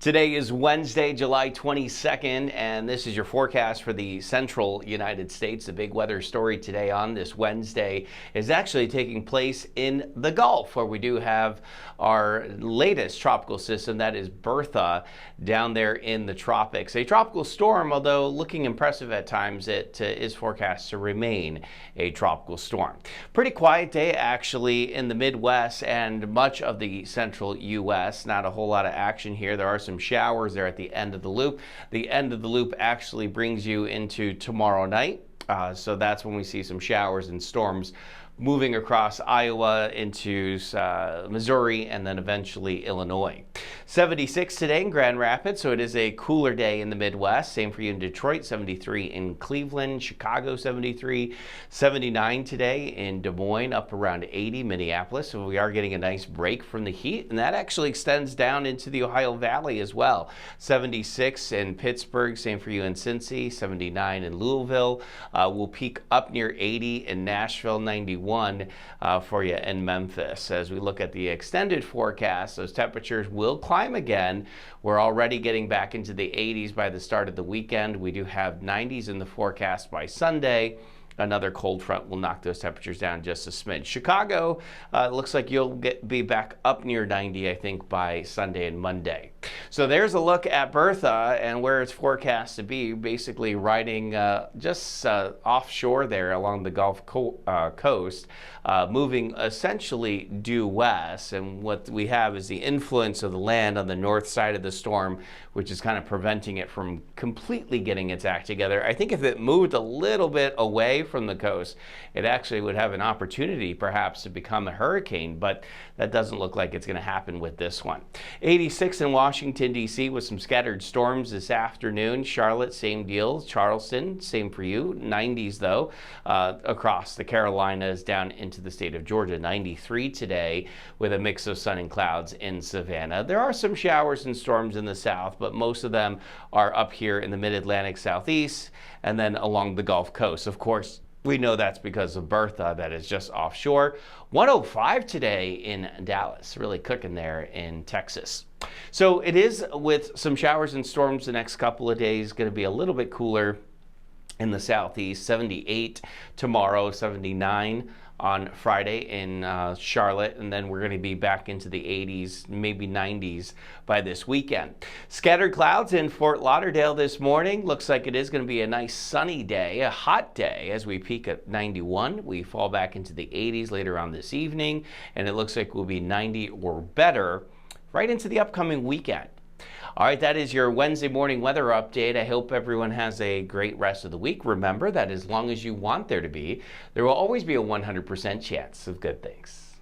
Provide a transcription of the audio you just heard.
Today is Wednesday, July 22nd, and this is your forecast for the central United States. The big weather story today on this Wednesday is actually taking place in the Gulf, where we do have our latest tropical system, that is Bertha, down there in the tropics. A tropical storm, although looking impressive at times, it is forecast to remain a tropical storm. Pretty quiet day, actually, in the Midwest and much of the central U.S. Not a whole lot of action here. There are some showers there at the end of the loop. The end of the loop actually brings you into tomorrow night. So that's when we see some showers and storms moving across Iowa into Missouri and then eventually Illinois. 76 today in Grand Rapids, so it is a cooler day in the Midwest. Same for you in Detroit. 73 in Cleveland, Chicago 73, 79 today in Des Moines, up around 80 Minneapolis. So we are getting a nice break from the heat, and that actually extends down into the Ohio Valley as well. 76 in Pittsburgh, same for you in Cincy, 79 in Louisville. We'll peak up near 80 in Nashville, 91 for you in Memphis. As we look at the extended forecast, those temperatures will climb again. We're already getting back into the 80s by the start of the weekend. We do have 90s in the forecast by Sunday. Another cold front will knock those temperatures down just a smidge. Chicago looks like you'll be back up near 90, I think, by Sunday and Monday. So there's a look at Bertha and where it's forecast to be, basically riding just offshore there along the Gulf Coast, moving essentially due west. And what we have is the influence of the land on the north side of the storm, which is kind of preventing it from completely getting its act together. I think if it moved a little bit away from the coast, it actually would have an opportunity perhaps to become a hurricane, but that doesn't look like it's going to happen with this one. 86 in Washington, D.C. with some scattered storms this afternoon. Charlotte, same deal. Charleston, same for you. 90s though across the Carolinas down into the state of Georgia. 93 today with a mix of sun and clouds in Savannah. There are some showers and storms in the south, but most of them are up here in the mid-Atlantic southeast and then along the Gulf Coast. Of course, we know that's because of Bertha that is just offshore. 105 today in Dallas, really cooking there in Texas. So it is with some showers and storms the next couple of days, going to be a little bit cooler in the southeast. 78 tomorrow, 79 on Friday in Charlotte, and then we're going to be back into the 80s, maybe 90s by this weekend. Scattered clouds in Fort Lauderdale this morning. Looks like it is going to be a nice sunny day, a hot day as we peak at 91. We fall back into the 80s later on this evening, and it looks like we'll be 90 or better right into the upcoming weekend. All right, that is your Wednesday morning weather update. I hope everyone has a great rest of the week. Remember that as long as you want there to be, there will always be a 100% chance of good things.